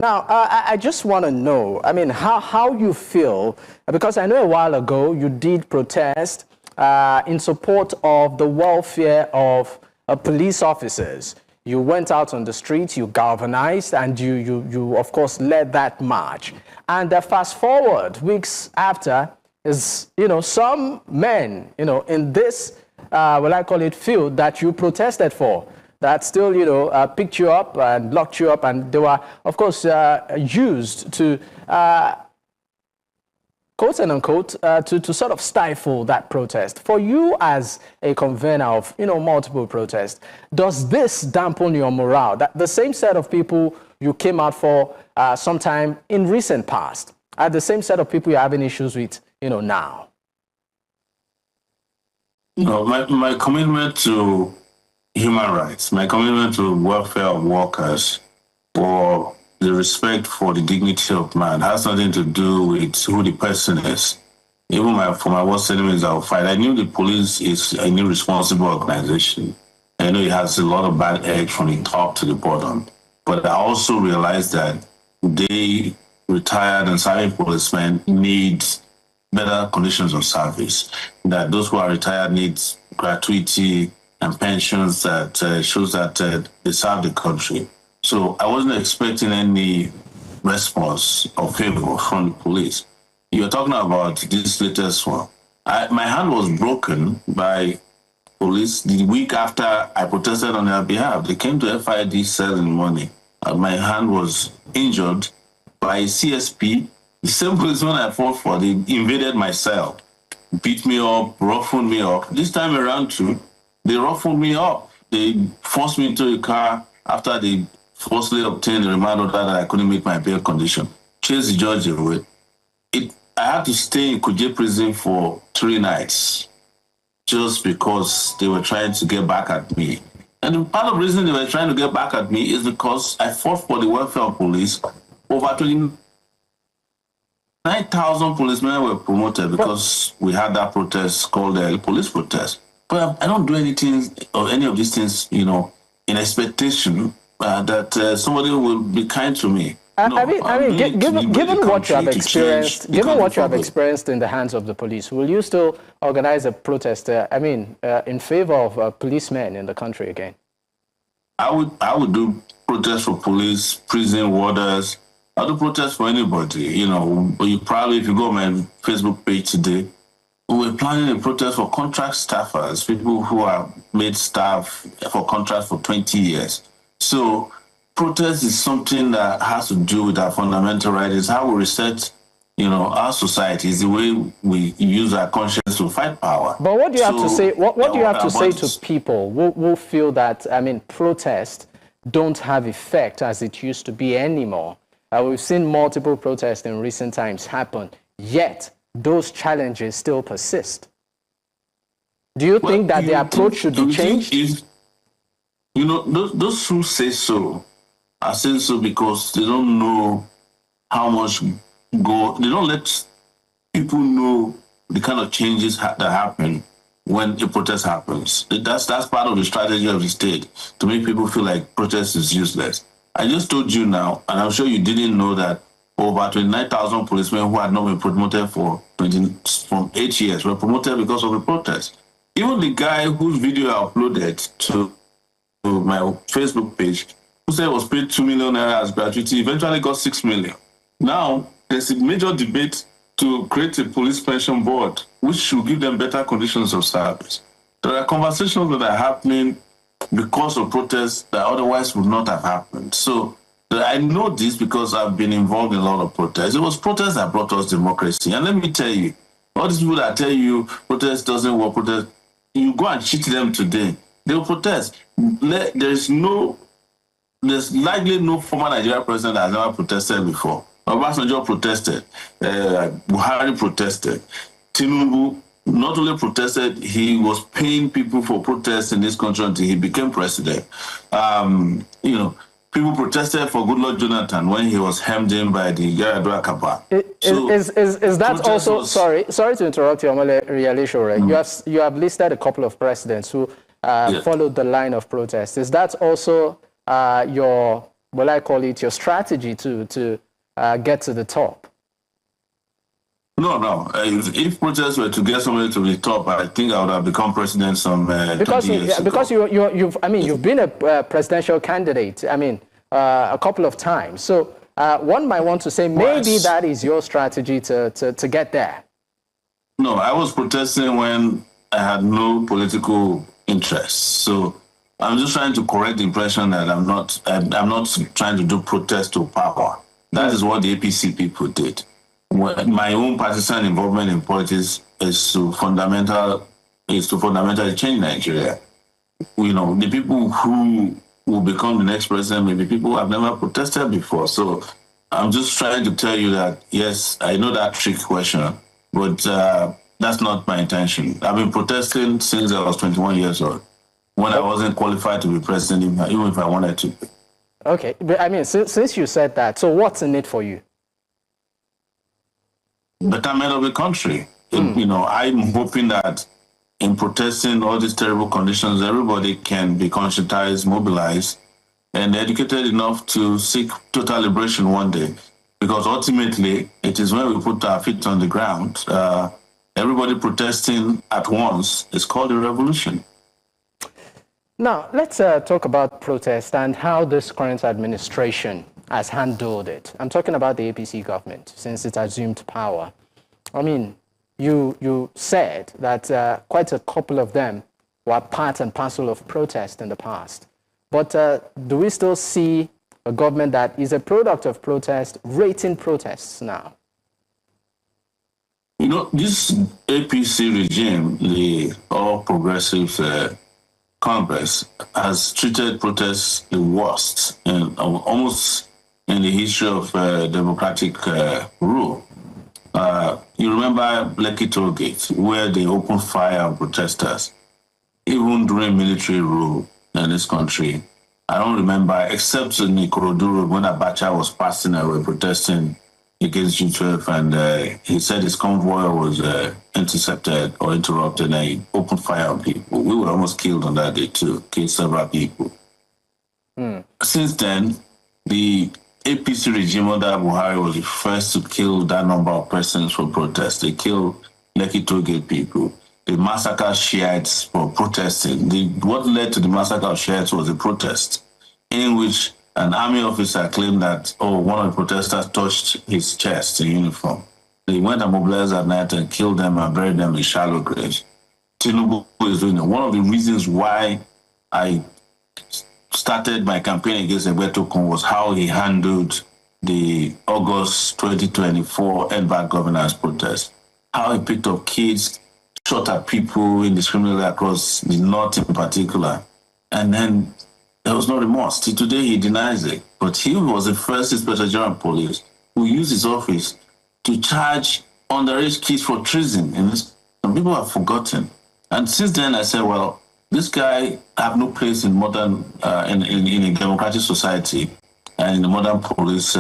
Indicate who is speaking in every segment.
Speaker 1: Now, I just want to know, I mean, how you feel, because I know a while ago you did protest in support of the welfare of police officers. You went out on the streets, you galvanized, and you of course, led that march. And fast forward, weeks after, is, some men, in this, what I call it, field that you protested for, that still, picked you up and locked you up, and they were, of course, used to, quote and unquote, to sort of stifle that protest. For you as a convener of, multiple protests, does this dampen your morale? That the same set of people you came out for sometime in recent past are the same set of people you're having issues with, now?
Speaker 2: No, my commitment to human rights, my commitment to welfare of workers, or the respect for the dignity of man has nothing to do with who the person is. Even for my worst enemies, I'll fight. I knew the police is an irresponsible organization. I know it has a lot of bad eggs from the top to the bottom. But I also realized that they, retired and serving policemen, need better conditions of service. That those who are retired need gratuity and pensions that shows that they serve the country. So I wasn't expecting any response or favor from the police. You're talking about this latest one. My hand was broken by police the week after I protested on their behalf. They came to FID selling money. My hand was injured by a CSP. The same policeman I fought for, they invaded my cell, beat me up, roughened me up. This time around too, they ruffled me up. They forced me into a car after they forcibly obtained a remand order that I couldn't meet my bail condition. Chased the judge away. I had to stay in Kuje prison for 3 nights just because they were trying to get back at me. And part of the reason they were trying to get back at me is because I fought for the welfare of police. Over 29,000 policemen were promoted because we had that protest called the police protest. But I don't do anything or any of these things, in expectation that somebody will be kind to me.
Speaker 1: Given what you have experienced, in the hands of the police, will you still organize a protest? In favor of policemen in the country again?
Speaker 2: I would do protests for police, prison warders. I'll do protests for anybody. But you probably, if you go on my Facebook page today, we're planning a protest for contract staffers, people who are made staff for contracts for 20 years. So protest is something that has to do with our fundamental rights. It's how we reset, our society. It's the way we use our conscience to fight power.
Speaker 1: But what do you have to say? What do you have to say to people who feel that, protests don't have effect as it used to be anymore? We've seen multiple protests in recent times happen, yet those challenges still persist. Do you think that the approach should be changed?
Speaker 2: Those who say so are saying so because they don't know how much they don't let people know the kind of changes that happen when a protest happens. That's part of the strategy of the state, to make people feel like protest is useless. I just told you now, and I'm sure you didn't know, that over 29,000 policemen who had not been promoted from 8 years were promoted because of the protest. Even the guy whose video I uploaded to my Facebook page, who said was paid 2 million naira as gratuity, eventually got 6 million. Now, there's a major debate to create a police pension board, which should give them better conditions of service. There are conversations that are happening because of protests that otherwise would not have happened. So I know this because I've been involved in a lot of protests. It was protests that brought us democracy. And let me tell you, all these people that tell you protest doesn't work, you go and cheat them today, they'll protest. There's likely no former Nigerian president that has ever protested before. Obasanjo protested, Buhari protested, Tinubu not only protested, he was paying people for protests in this country until he became president. People protested for Goodluck Jonathan when he was hemmed in by the Yaradua Kappa.
Speaker 1: Is that also, sorry to interrupt you, Omoyele Sowore. You have listed a couple of presidents who followed the line of protest. Is that also your will I call it, your strategy to get to the top?
Speaker 2: No. If protests were to get somebody to the top, I think I would have become president some 20 years ago.
Speaker 1: Because you've been a presidential candidate. I mean, a couple of times. So one might want to say maybe that is your strategy to get there.
Speaker 2: No, I was protesting when I had no political interest. So I'm just trying to correct the impression that I'm not trying to do protest to power. That is what the APC people did. My own partisan involvement in politics is to fundamentally change Nigeria. You know, the people who will become the next president may be people who have never protested before. So I'm just trying to tell you that, yes, I know that trick question, but that's not my intention. I've been protesting since I was 21 years old, when I wasn't qualified to be president, even if I wanted to.
Speaker 1: Okay, but I mean, since you said that, so what's in it for you?
Speaker 2: Betterment of the country. You know, I'm hoping that in protesting all these terrible conditions, everybody can be conscientized, mobilized, and educated enough to seek total liberation one day. Because ultimately, it is when we put our feet on the ground, everybody protesting at once is called a revolution.
Speaker 1: Now, let's talk about protest and how this current administration has handled it. I'm talking about the APC government since it assumed power. I mean, you said that quite a couple of them were part and parcel of protest in the past. But do we still see a government that is a product of protest rating protests now?
Speaker 2: You know, this APC regime, the All Progressive Congress, has treated protests the worst almost in the history of democratic rule. You remember Lekki Tollgate, where they opened fire on protesters, even during military rule in this country. I don't remember, except in Ikorodu when Abacha was passing and were protesting against G12, and he said his convoy was intercepted or interrupted, and he opened fire on people. We were almost killed on that day too, killed several people. Since then, the APC regime under Buhari was the first to kill that number of persons for protest. They killed Lekki Tollgate people. They massacred Shiites for protesting. What led to the massacre of Shiites was a protest in which an army officer claimed that, one of the protesters touched his chest in uniform. They went and mobilized at night and killed them and buried them in shallow graves. Tinubu is doing it. One of the reasons why I started my campaign against Egbetokun was how he handled the August 2024 NBAC governance protest. How he picked up kids, shot at people indiscriminately across the north in particular. And then there was no remorse. Till today, he denies it. But he was the first Inspector General of Police who used his office to charge underage kids for treason. And some people have forgotten. And since then, I said, well, this guy have no place in modern, in a democratic society and in a modern police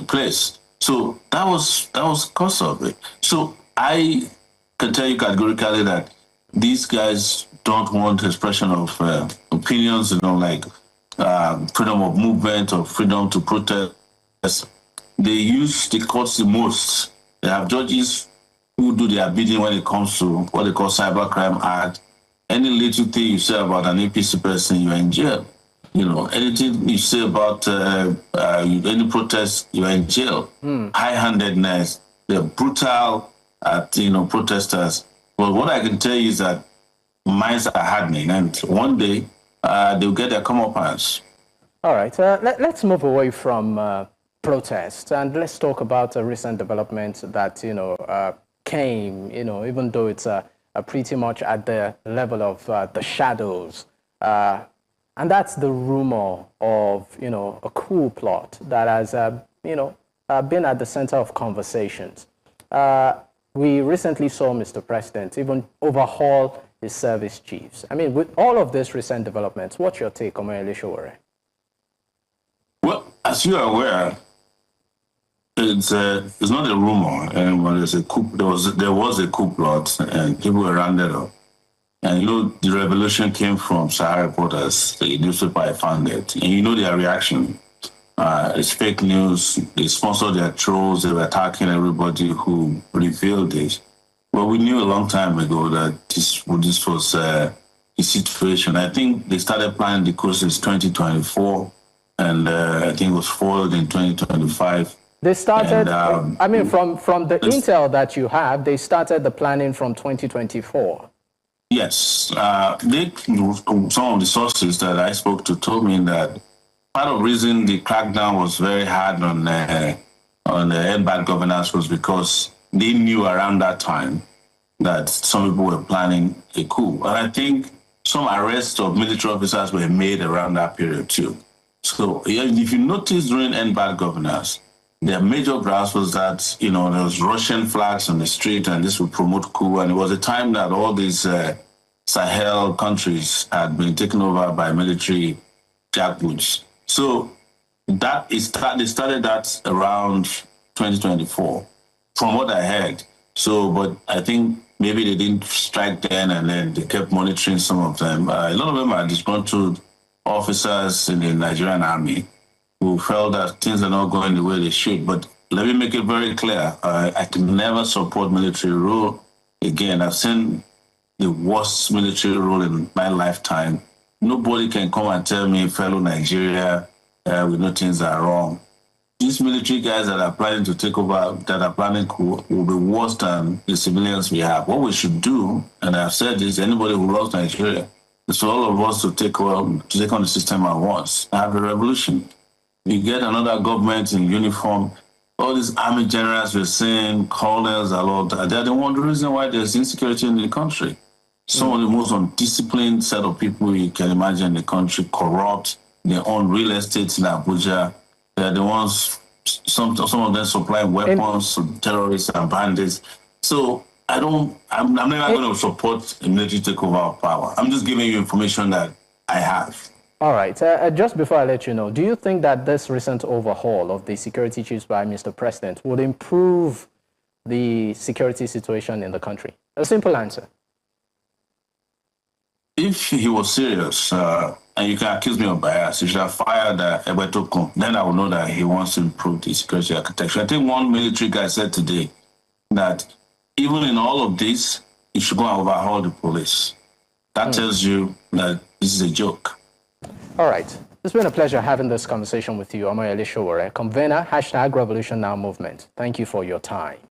Speaker 2: place. So that was cause of it. So I can tell you categorically that these guys don't want expression of opinions, like freedom of movement or freedom to protest. They use the courts the most. They have judges who do their bidding when it comes to what they call Cybercrime Act. Any little thing you say about an APC person, you're in jail. Anything you say about any protest, you're in jail. High-handedness, they're brutal at, protesters. But what I can tell you is that minds are hardening, and one day they'll get their comeuppance.
Speaker 1: All right, let's move away from protest, and let's talk about a recent development that, came, even though it's pretty much at the level of the shadows. And that's the rumor of, a coup plot that has, been at the center of conversations. We recently saw Mr. President even overhaul his service chiefs. I mean, with all of these recent developments, what's your take, Omoyele Sowore?
Speaker 2: Well, as you are aware, it's not a rumor, but there's a coup. There was a coup plot, and people were rounded up. And the revolution came from Sahara reporters, the newspaper I founded. And their reaction. It's fake news. They sponsored their trolls. They were attacking everybody who revealed this. Well, we knew a long time ago that this was a situation. I think they started planning the coup since 2024, and I think it was followed in 2025.
Speaker 1: They started, and, from the intel that you have, they started the planning from 2024.
Speaker 2: Yes. Some of the sources that I spoke to told me that part of the reason the crackdown was very hard on the bad governance was because they knew around that time that some people were planning a coup. And I think some arrests of military officers were made around that period too. So if you notice during end bad governance, their major grasp was that, there was Russian flags on the street and this would promote coup. And it was a time that all these Sahel countries had been taken over by military jackboots. So they started that around 2024, from what I heard. So, but I think maybe they didn't strike then, and then they kept monitoring some of them. A lot of them are disgruntled officers in the Nigerian army who felt that things are not going the way they should. But let me make it very clear, I can never support military rule. Again, I've seen the worst military rule in my lifetime. Nobody can come and tell me, fellow Nigeria, we know things are wrong. These military guys that are planning to take over, that are planning coup, will be worse than the civilians we have. What we should do, and I've said this, anybody who loves Nigeria, is for all of us to take on the system at once, have a revolution. You get another government in uniform, all these army generals we're seeing, colonels, and all that, they're the reason why there's insecurity in the country. Some of the most undisciplined set of people you can imagine in the country, corrupt, they own real estate in Abuja. They're the ones, some of them supplying weapons to terrorists and bandits. So I'm never going to support a military takeover of power. I'm just giving you information that I have.
Speaker 1: All right. Just before I let you know, do you think that this recent overhaul of the security chiefs by Mr. President would improve the security situation in the country? A simple answer.
Speaker 2: If he was serious, and you can accuse me of bias, you should have fired Ebetokun. Then I would know that he wants to improve the security architecture. I think one military guy said today that even in all of this, you should go and overhaul the police. That tells you that this is a joke.
Speaker 1: All right. It's been a pleasure having this conversation with you, Omoyele Sowore, convener, #RevolutionNow movement. Thank you for your time.